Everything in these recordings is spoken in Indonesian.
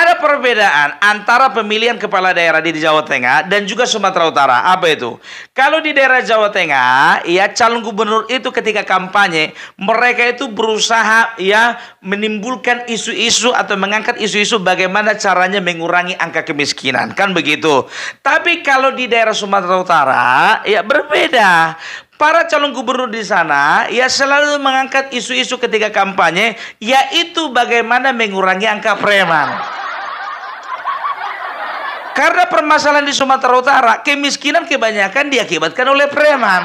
ada perbedaan antara pemilihan kepala daerah di Jawa Tengah dan juga Sumatera Utara. Apa itu? Kalau di daerah Jawa Tengah, ya calon gubernur itu ketika kampanye, mereka itu berusaha ya menimbulkan isu-isu atau mengangkat isu-isu bagaimana caranya mengurangi angka kemiskinan, kan begitu. Tapi kalau di daerah Sumatera Utara, ya berbeda. Para calon gubernur di sana ya selalu mengangkat isu-isu ketika kampanye, yaitu bagaimana mengurangi angka preman. Karena permasalahan di Sumatera Utara, kemiskinan kebanyakan diakibatkan oleh preman.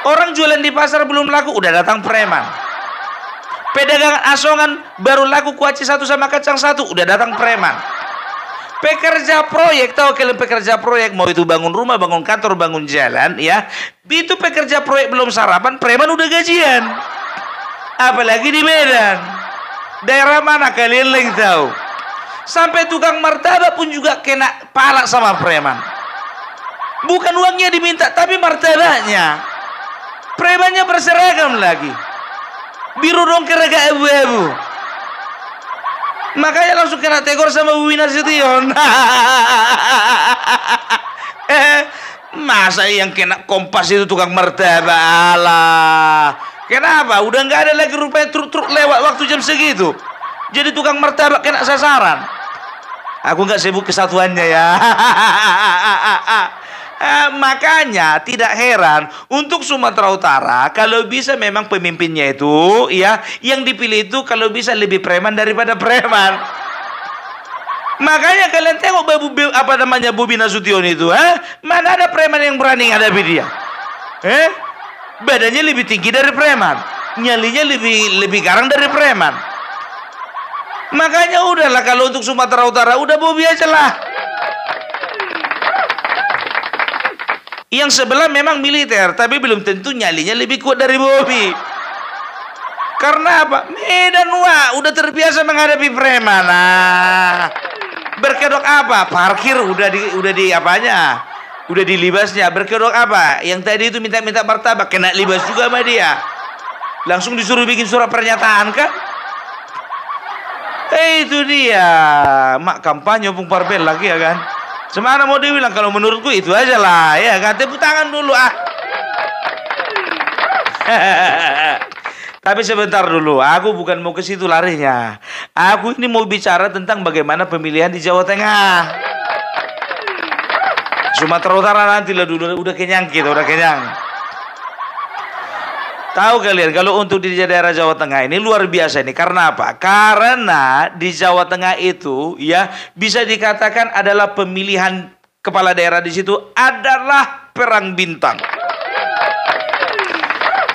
Orang jualan di pasar belum laku, udah datang preman. Pedagang asongan baru laku kuaci satu sama kacang satu, udah datang preman. Pekerja proyek, tahu kalian pekerja proyek, mau itu bangun rumah, bangun kantor, bangun jalan, ya. Itu pekerja proyek belum sarapan, preman udah gajian. Apalagi di Medan. Daerah mana kalian lagi tahu? Sampai tukang martabak pun juga kena pala sama preman. Bukan uangnya diminta, tapi martabaknya. Premannya berseragam lagi. Biru dongker agak abu-abu. Makanya langsung kena tegur sama Bu Nasution. Masa yang kena Kompas itu tukang martabak? Alah. Kenapa? Udah nggak ada lagi rupanya truk-truk lewat waktu jam segitu. Jadi tukang martabak kena sasaran. Aku nggak sebut kesatuannya ya. Makanya tidak heran untuk Sumatera Utara kalau bisa memang pemimpinnya itu ya yang dipilih itu kalau bisa lebih preman daripada preman. Makanya kalian tengok Bobi Nasution itu, mana ada preman yang berani menghadapi dia? Badannya lebih tinggi dari preman, nyalinya lebih garang dari preman. Makanya udahlah kalau untuk Sumatera Utara udah Bobi aja lah. Yang sebelah memang militer, tapi belum tentu nyalinya lebih kuat dari Bobi. Karena apa? Medan udah terbiasa menghadapi preman. Nah, berkedok apa? Parkir udah di apanya? Udah di libasnya. Berkedok apa? Yang tadi itu minta martabak, kena libas juga sama dia. Langsung disuruh bikin surat pernyataan kan? Itu dia. Mak kampanye Bung Parbel lagi ya kan? Semana mau dibilang kalau menurutku itu aja lah ya kan, tepuk tangan dulu Tapi sebentar dulu, aku bukan mau ke situ larinya. Aku ini mau bicara tentang bagaimana pemilihan di Jawa Tengah. Sumatera Utara nanti lah dulu, udah kenyang kita, udah kenyang. Tahu kalian kalau untuk di daerah Jawa Tengah ini luar biasa ini. Karena apa? Karena di Jawa Tengah itu ya bisa dikatakan adalah pemilihan kepala daerah di situ adalah perang bintang.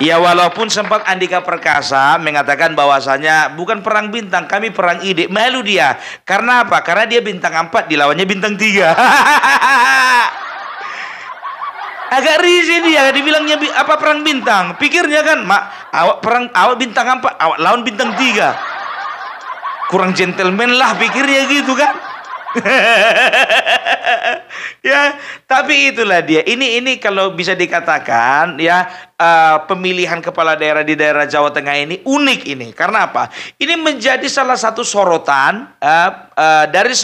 Ya walaupun sempat Andika Perkasa mengatakan bahwasanya bukan perang bintang, kami perang ide. Malu dia. Karena apa? Karena dia bintang 4 dilawannya bintang 3. Agak risih dia dibilangnya apa perang bintang. Pikirnya kan, awak bintang 4, awak lawan bintang 3. Kurang gentleman lah pikirnya gitu kan. Ya, tapi itulah dia. Ini kalau bisa dikatakan ya pemilihan kepala daerah di daerah Jawa Tengah ini unik ini. Karena apa? Ini menjadi salah satu sorotan dari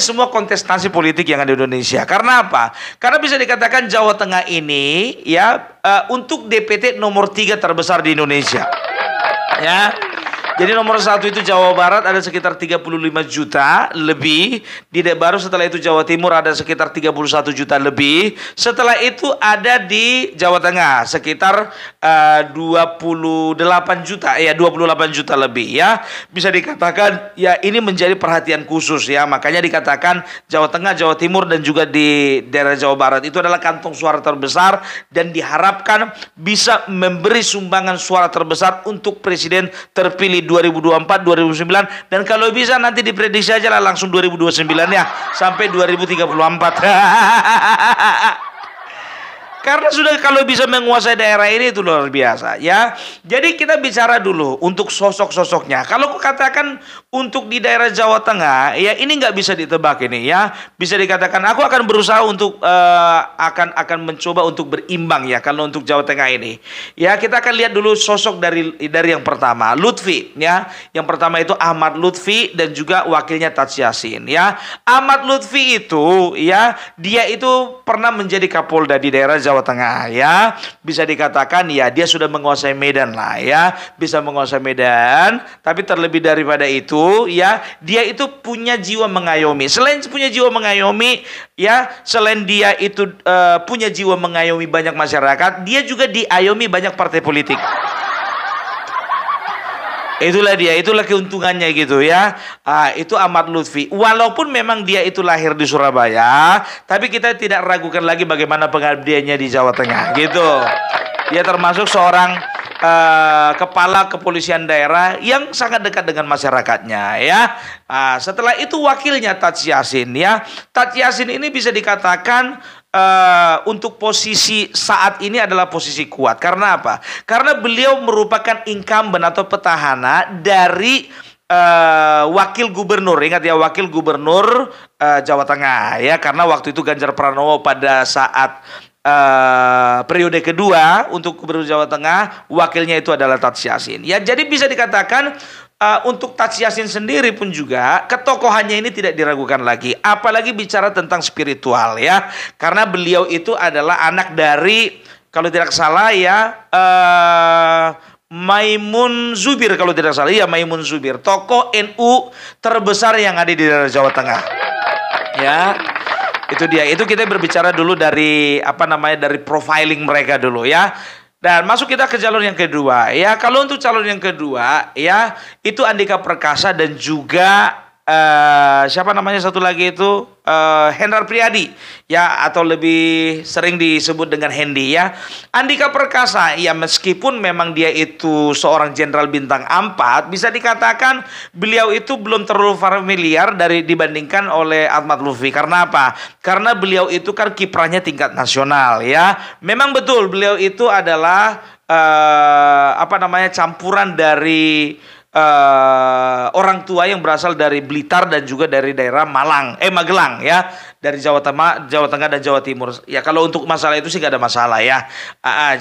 semua kontestasi politik yang ada di Indonesia. Karena apa? Karena bisa dikatakan Jawa Tengah ini ya untuk DPT nomor 3 terbesar di Indonesia. Ya. Jadi nomor 1 itu Jawa Barat ada sekitar 35 juta lebih. Baru setelah itu Jawa Timur ada sekitar 31 juta lebih. Setelah itu ada di Jawa Tengah sekitar 28 juta lebih ya. Bisa dikatakan ya ini menjadi perhatian khusus ya. Makanya dikatakan Jawa Tengah, Jawa Timur dan juga di daerah Jawa Barat itu adalah kantong suara terbesar dan diharapkan bisa memberi sumbangan suara terbesar untuk presiden terpilih 2024, 2009 dan kalau bisa nanti diprediksi aja lah langsung 2029 ya sampai 2034. Karena sudah kalau bisa menguasai daerah ini itu luar biasa ya. Jadi kita bicara dulu untuk sosok-sosoknya. Kalau aku katakan untuk di daerah Jawa Tengah ya ini nggak bisa ditebak ini ya. Bisa dikatakan aku akan berusaha untuk akan mencoba untuk berimbang ya kalau untuk Jawa Tengah ini. Ya kita akan lihat dulu sosok dari yang pertama Lutfi ya. Yang pertama itu Ahmad Lutfi dan juga wakilnya Taj Yassin ya. Ahmad Lutfi itu ya dia itu pernah menjadi Kapolda di daerah Jawa Tengah ya. Bisa dikatakan ya dia sudah menguasai Medan lah ya. Bisa menguasai Medan, tapi terlebih daripada itu ya, dia itu punya jiwa mengayomi. Selain punya jiwa mengayomi ya, selain dia itu punya jiwa mengayomi banyak masyarakat, dia juga diayomi banyak partai politik. Itulah dia, itulah keuntungannya gitu ya. Itu Ahmad Lutfi. Walaupun memang dia itu lahir di Surabaya, tapi kita tidak ragukan lagi bagaimana pengabdiannya di Jawa Tengah gitu. Dia termasuk seorang kepala kepolisian daerah yang sangat dekat dengan masyarakatnya ya. Setelah itu wakilnya Taj Yassin ya. Taj Yassin ini bisa dikatakan untuk posisi saat ini adalah posisi kuat. Karena apa? Karena beliau merupakan incumbent atau petahana dari wakil gubernur. Ingat ya, wakil gubernur Jawa Tengah ya. Karena waktu itu Ganjar Pranowo pada saat periode kedua untuk gubernur Jawa Tengah, wakilnya itu adalah Taj Yassin. Ya, jadi bisa dikatakan untuk Taj Yassin sendiri pun juga ketokohannya ini tidak diragukan lagi. Apalagi bicara tentang spiritual ya. Karena beliau itu adalah anak dari, kalau tidak salah ya, Maimun Zubir kalau tidak salah. Ya, Maimun Zubir, tokoh NU terbesar yang ada di daerah Jawa Tengah. Ya. Itu dia. Itu kita berbicara dulu dari dari profiling mereka dulu ya. Dan masuk kita ke jalur yang kedua ya. Kalau untuk calon yang kedua ya, itu Andika Perkasa dan juga siapa namanya satu lagi itu Hendrar Priyadi ya, atau lebih sering disebut dengan Hendi ya. Andika Perkasa ya, meskipun memang dia itu seorang jenderal bintang 4, bisa dikatakan beliau itu belum terlalu familiar dibandingkan oleh Ahmad Lutfi. Karena apa? Karena beliau itu kan kiprahnya tingkat nasional ya. Memang betul beliau itu adalah campuran dari orang tua yang berasal dari Blitar dan juga dari daerah Magelang ya, dari Jawa Tengah dan Jawa Timur. Ya kalau untuk masalah itu sih gak ada masalah ya.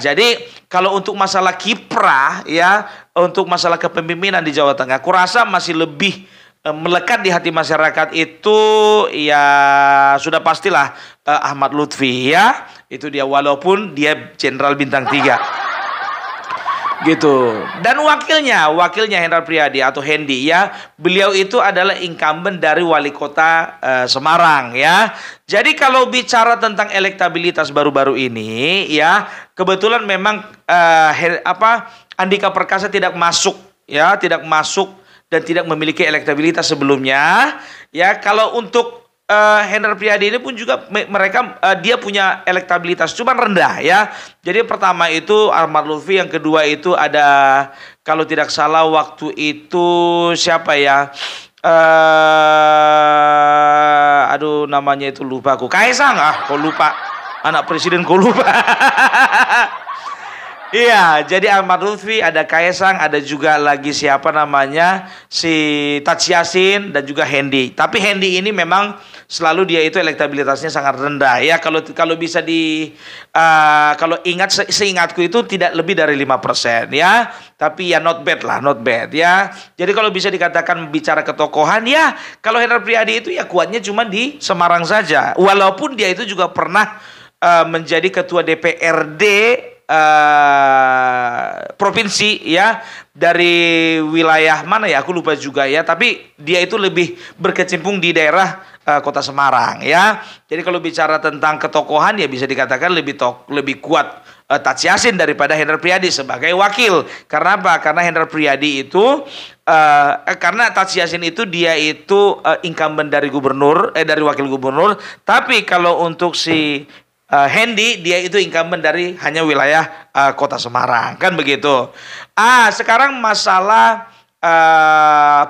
Jadi kalau untuk masalah kiprah ya, untuk masalah kepemimpinan di Jawa Tengah, kurasa masih lebih melekat di hati masyarakat itu ya sudah pastilah Ahmad Lutfi ya. Itu dia, walaupun dia jenderal bintang 3. Gitu. Dan wakilnya Hendrar Priyadi atau Hendi ya, beliau itu adalah incumbent dari wali kota Semarang ya. Jadi kalau bicara tentang elektabilitas baru-baru ini ya, kebetulan memang Andika Perkasa tidak masuk dan tidak memiliki elektabilitas sebelumnya ya. Kalau untuk Hendrar Priyadi ini pun juga dia punya elektabilitas cuman rendah ya. Jadi pertama itu Ahmad Lutfi, yang kedua itu ada kalau tidak salah waktu itu siapa ya? Namanya itu lupa aku. Kaisang, kok lupa. Anak presiden kok lupa. Iya, jadi Ahmad Lutfi, ada Kaisang, ada juga lagi siapa namanya si Taj Yassin dan juga Hendi. Tapi Hendi ini memang selalu dia itu elektabilitasnya sangat rendah ya. Kalau bisa kalau seingatku itu tidak lebih dari 5% ya. Tapi ya not bad ya. Jadi kalau bisa dikatakan bicara ketokohan ya, kalau Hendrar Priyadi itu ya kuatnya cuma di Semarang saja. Walaupun dia itu juga pernah menjadi ketua DPRD provinsi ya, dari wilayah mana ya aku lupa juga ya, tapi dia itu lebih berkecimpung di daerah kota Semarang ya. Jadi kalau bicara tentang ketokohan ya bisa dikatakan lebih kuat Taj Yassin daripada Hendrar Priyadi sebagai wakil. Karena apa? Karena Hendrar Priyadi itu karena Taj Yassin itu dia itu incumbent dari wakil gubernur, tapi kalau untuk si Hendi dia itu incumbent dari hanya wilayah kota Semarang, kan begitu. Sekarang masalah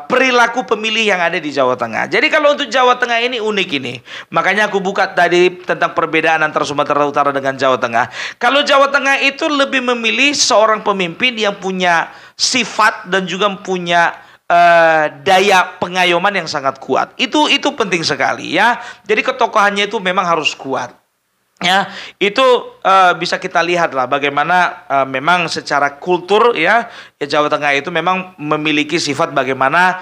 perilaku pemilih yang ada di Jawa Tengah. Jadi kalau untuk Jawa Tengah ini unik ini. Makanya aku buka tadi tentang perbedaan antara Sumatera Utara dengan Jawa Tengah. Kalau Jawa Tengah itu lebih memilih seorang pemimpin yang punya sifat dan juga punya daya pengayoman yang sangat kuat. Itu penting sekali ya. Jadi ketokohannya itu memang harus kuat. Ya, itu bisa kita lihat lah bagaimana memang secara kultur ya Jawa Tengah itu memang memiliki sifat bagaimana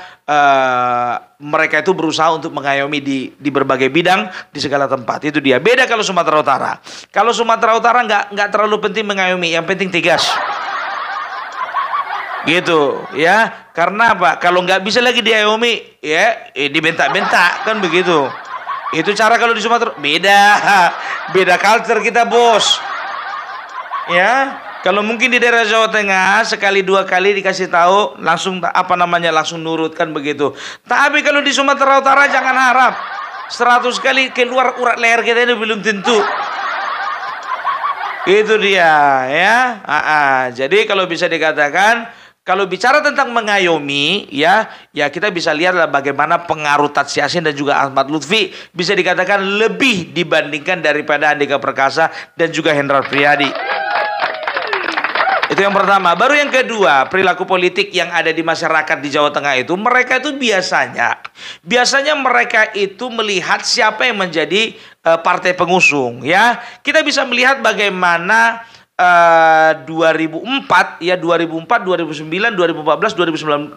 mereka itu berusaha untuk mengayomi di berbagai bidang di segala tempat. Itu dia. Beda kalau Sumatera Utara. Kalau Sumatera Utara nggak terlalu penting mengayomi, yang penting tegas. Gitu ya. Karena apa? Kalau nggak bisa lagi diayomi ya dibentak-bentak kan begitu. Itu cara kalau di Sumatera. Beda culture kita, bos. Ya, kalau mungkin di daerah Jawa Tengah sekali dua kali dikasih tahu langsung langsung nurut kan begitu. Tapi kalau di Sumatera Utara jangan harap 100 kali keluar urat leher kita itu belum tentu. Itu dia ya. Jadi kalau bisa dikatakan kalau bicara tentang mengayomi, ya kita bisa lihatlah bagaimana pengaruh Tadsy Yassin dan juga Ahmad Lutfi bisa dikatakan lebih dibandingkan daripada Andika Perkasa dan juga Hendrar Priyadi. Itu yang pertama. Baru yang kedua, perilaku politik yang ada di masyarakat di Jawa Tengah itu, mereka itu biasanya mereka itu melihat siapa yang menjadi partai pengusung. Ya, kita bisa melihat bagaimana 2004 ya 2004 2009 2014 2009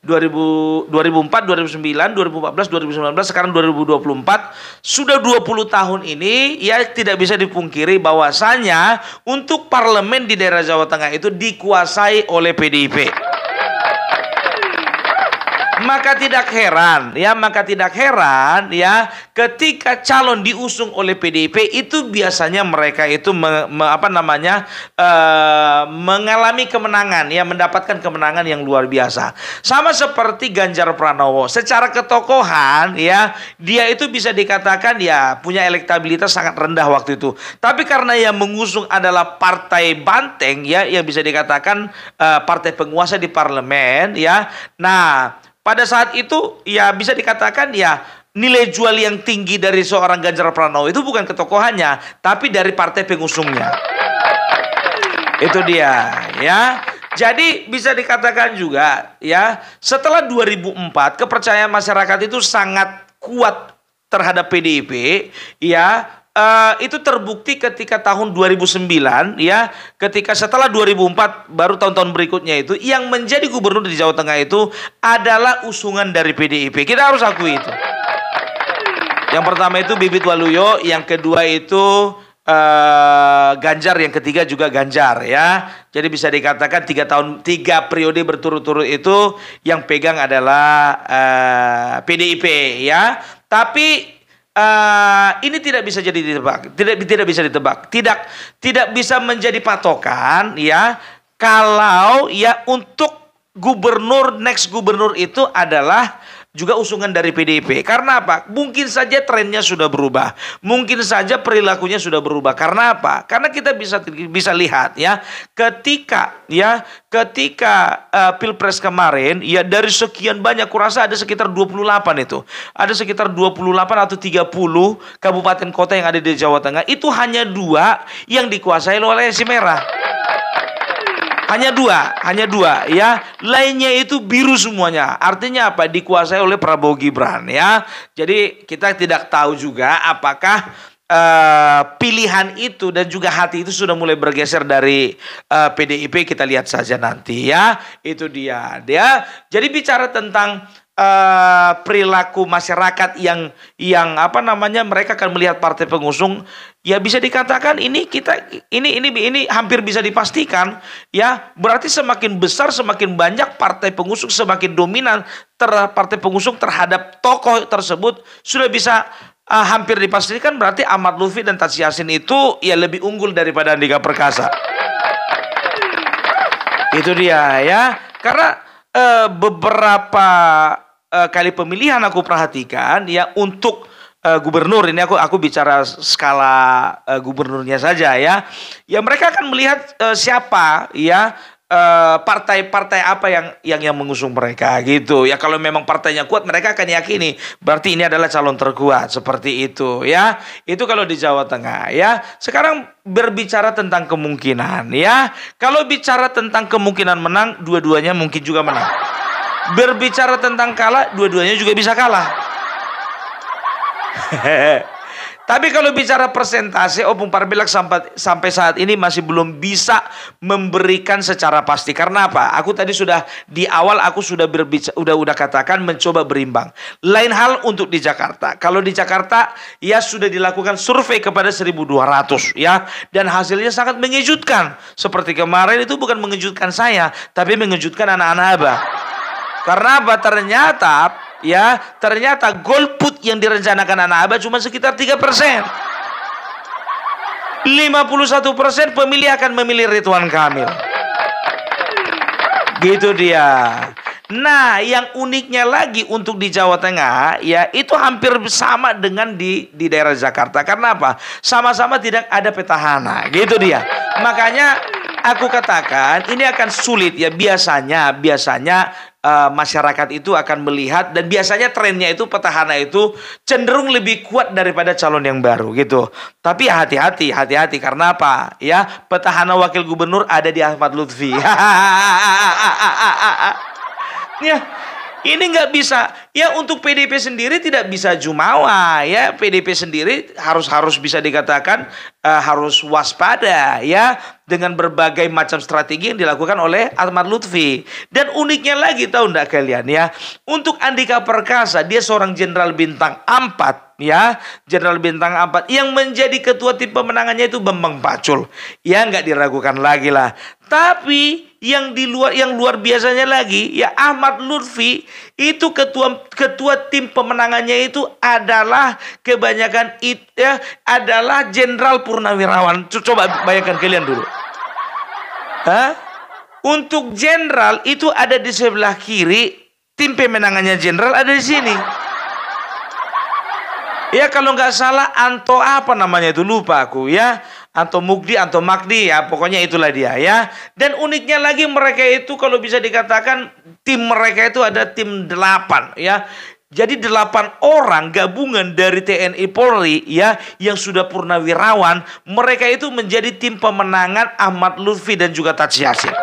2004 2009 2014 2019 sekarang 2024 sudah 20 tahun ini ya tidak bisa dipungkiri bahwasanya untuk parlemen di daerah Jawa Tengah itu dikuasai oleh PDIP. Maka tidak heran ya ketika calon diusung oleh PDIP itu biasanya mereka itu mengalami kemenangan ya, mendapatkan kemenangan yang luar biasa. Sama seperti Ganjar Pranowo, secara ketokohan ya dia itu bisa dikatakan ya punya elektabilitas sangat rendah waktu itu. Tapi karena yang mengusung adalah partai banteng ya yang bisa dikatakan partai penguasa di parlemen ya. Nah, pada saat itu ya bisa dikatakan ya nilai jual yang tinggi dari seorang Ganjar Pranowo itu bukan ketokohannya, tapi dari partai pengusungnya. Itu dia ya. Jadi bisa dikatakan juga ya setelah 2004 kepercayaan masyarakat itu sangat kuat terhadap PDIP ya. Itu terbukti ketika tahun 2009 ya, ketika setelah 2004 baru tahun-tahun berikutnya itu yang menjadi gubernur di Jawa Tengah itu adalah usungan dari PDIP. Kita harus akui itu. Yang pertama itu Bibit Waluyo, yang kedua itu Ganjar, yang ketiga juga Ganjar ya. Jadi bisa dikatakan 3 periode berturut-turut itu yang pegang adalah PDIP ya. Tapi ini tidak bisa jadi ditebak, tidak bisa ditebak, tidak bisa menjadi patokan ya kalau ya untuk next gubernur itu adalah juga usungan dari PDIP. Karena apa? Mungkin saja trennya sudah berubah, mungkin saja perilakunya sudah berubah. Karena apa? Karena kita bisa lihat ya ketika Pilpres kemarin ya dari sekian banyak, kurasa ada sekitar 28 itu. Ada sekitar 28 atau 30 kabupaten kota yang ada di Jawa Tengah, itu hanya 2 yang dikuasai oleh si merah. Hanya dua ya, lainnya itu biru semuanya. Artinya apa? Dikuasai oleh Prabowo Gibran ya. Jadi kita tidak tahu juga apakah pilihan itu dan juga hati itu sudah mulai bergeser dari PDIP. Kita lihat saja nanti ya. Itu dia. Jadi bicara tentang perilaku masyarakat yang mereka akan melihat partai pengusung, ya bisa dikatakan ini hampir bisa dipastikan ya, berarti semakin besar semakin banyak partai pengusung, semakin dominan partai pengusung terhadap tokoh tersebut, sudah bisa hampir dipastikan berarti Ahmad Lutfi dan Tadsy Yassin itu ya lebih unggul daripada Andika Perkasa. Itu dia ya. Karena beberapa kali pemilihan aku perhatikan ya untuk gubernur ini, aku bicara skala gubernurnya saja ya. Ya mereka akan melihat siapa ya partai-partai apa yang mengusung mereka gitu ya. Kalau memang partainya kuat, mereka akan yakini berarti ini adalah calon terkuat, seperti itu ya. Itu kalau di Jawa Tengah ya. Sekarang berbicara tentang kemungkinan ya. Kalau bicara tentang kemungkinan menang, dua-duanya mungkin juga menang. Berbicara tentang kalah, dua-duanya juga bisa kalah. Tapi kalau bicara persentase, Opung Parbelak sampai saat ini masih belum bisa memberikan secara pasti. Karena apa? Aku tadi sudah di awal aku sudah berbicara, udah katakan mencoba berimbang. Lain hal untuk di Jakarta. Kalau di Jakarta ya sudah dilakukan survei kepada 1.200 ya, dan hasilnya sangat mengejutkan. Seperti kemarin itu bukan mengejutkan saya, tapi mengejutkan anak-anak Abah. Karena apa? Ternyata golput yang direncanakan anak Abah cuma sekitar 3%. 51% pemilih akan memilih Ridwan Kamil. Gitu dia. Nah, yang uniknya lagi untuk di Jawa Tengah ya, itu hampir sama dengan di daerah Jakarta. Karena apa? Sama-sama tidak ada petahana. Gitu dia. Makanya aku katakan ini akan sulit ya. Biasanya masyarakat itu akan melihat, dan biasanya trennya itu petahana itu cenderung lebih kuat daripada calon yang baru gitu. Tapi hati-hati karena apa? Ya, petahana wakil gubernur ada di Ahmad Lutfi. Ya, ini nggak bisa. Ya, untuk PDIP sendiri tidak bisa jumawa. Ya, PDIP sendiri harus bisa dikatakan harus waspada ya, dengan berbagai macam strategi yang dilakukan oleh Ahmad Lutfi. Dan uniknya lagi, tahu enggak kalian ya, untuk Andika Perkasa, dia seorang jenderal bintang 4 ya, jenderal bintang 4 yang menjadi ketua tim pemenangannya itu Bambang Pacul. Ya, nggak diragukan lagi lah. Tapi yang luar biasanya lagi ya, Ahmad Lutfi itu ketua tim pemenangannya itu adalah kebanyakan adalah Jenderal Purnawirawan. Coba bayangkan kalian dulu. Untuk jenderal itu ada di sebelah kiri, tim pemenangannya jenderal ada di sini. Ya, kalau nggak salah Anto apa namanya itu, lupa aku ya. Anto Magdi ya, pokoknya itulah dia ya. Dan uniknya lagi, mereka itu kalau bisa dikatakan tim mereka itu ada tim 8 ya. Jadi 8 orang gabungan dari TNI Polri ya, yang sudah purnawirawan. Mereka itu menjadi tim pemenangan Ahmad Lutfi dan juga Taji Yasin.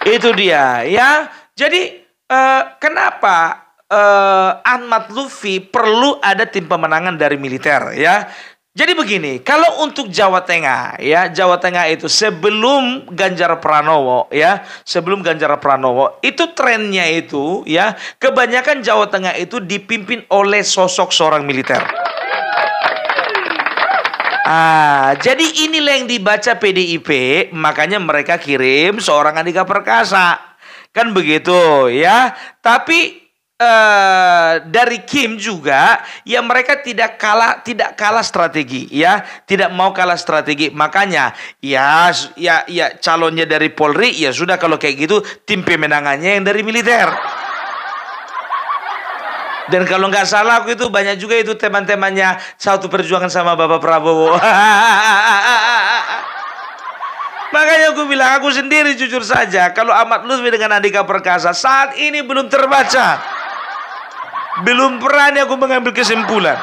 Itu dia ya. Jadi kenapa Ahmad Lutfi perlu ada tim pemenangan dari militer ya? Jadi begini, kalau untuk Jawa Tengah ya, Jawa Tengah itu sebelum Ganjar Pranowo ya, itu trennya itu ya, kebanyakan Jawa Tengah itu dipimpin oleh sosok seorang militer. Jadi inilah yang dibaca PDIP, makanya mereka kirim seorang Andika Perkasa. Kan begitu ya. Tapi dari Kim juga ya, mereka tidak kalah strategi ya, tidak mau kalah strategi. Makanya ya calonnya dari Polri ya sudah, kalau kayak gitu tim pemenangannya yang dari militer. Dan kalau nggak salah aku itu banyak juga itu teman-temannya Satu Perjuangan sama Bapak Prabowo. Makanya aku bilang, aku sendiri jujur saja, kalau Ahmad Lutfi dengan Andika Perkasa saat ini belum terbaca. Belum berani aku mengambil kesimpulan.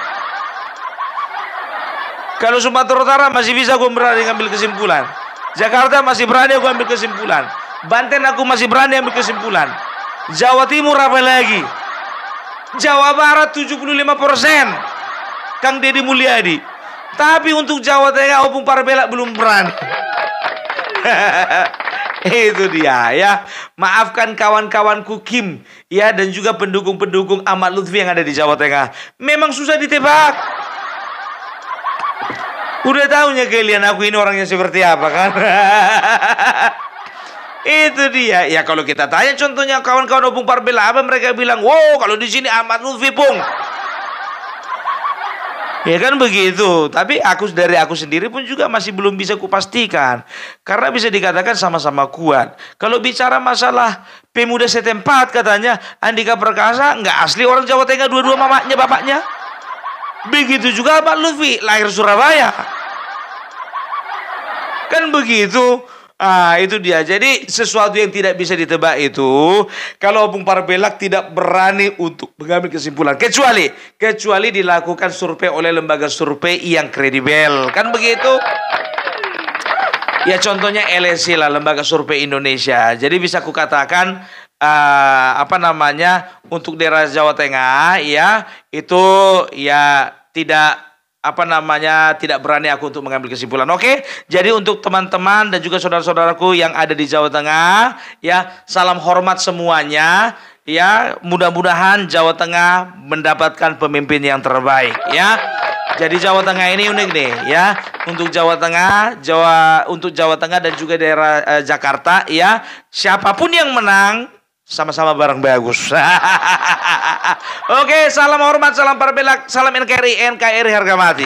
Kalau Sumatera Utara masih bisa aku berani mengambil kesimpulan. Jakarta masih berani aku ambil kesimpulan. Banten aku masih berani ambil kesimpulan. Jawa Timur apa lagi? Jawa Barat 75%. Kang Deddy Mulyadi. Tapi untuk Jawa Tengah, Opung Parbelak belum berani. Itu dia ya. Maafkan kawan-kawanku Kim ya, dan juga pendukung-pendukung Ahmad Lutfi yang ada di Jawa Tengah. Memang susah ditebak. Udah tahunya kalian aku ini orangnya seperti apa kan. Itu dia. Ya, kalau kita tanya contohnya kawan-kawan Opung Parbelak, apa mereka bilang, wow kalau di sini Ahmad Lutfi Pung. Ya kan begitu. Tapi dari aku sendiri pun juga masih belum bisa kupastikan. Karena bisa dikatakan sama-sama kuat. Kalau bicara masalah pemuda setempat, katanya Andika Perkasa nggak asli orang Jawa Tengah, dua-dua mamanya bapaknya. Begitu juga Ahmad Lutfi, lahir Surabaya. Kan begitu. Ah, itu dia. Jadi sesuatu yang tidak bisa ditebak itu, kalau Bung Parbelak tidak berani untuk mengambil kesimpulan, kecuali dilakukan survei oleh lembaga survei yang kredibel, kan begitu? Ya contohnya LSI lah, Lembaga Survei Indonesia. Jadi bisa kukatakan apa namanya, untuk daerah Jawa Tengah ya itu ya tidak apa namanya, tidak berani aku untuk mengambil kesimpulan. Oke, jadi untuk teman-teman dan juga saudara-saudaraku yang ada di Jawa Tengah ya, salam hormat semuanya ya. Mudah-mudahan Jawa Tengah mendapatkan pemimpin yang terbaik ya. Jadi Jawa Tengah ini unik nih ya. Untuk Jawa Tengah, untuk Jawa Tengah dan juga daerah Jakarta ya. Siapapun yang menang, sama-sama bareng bagus. Oke, salam hormat, salam Parbelak, salam NKRI, NKRI harga mati.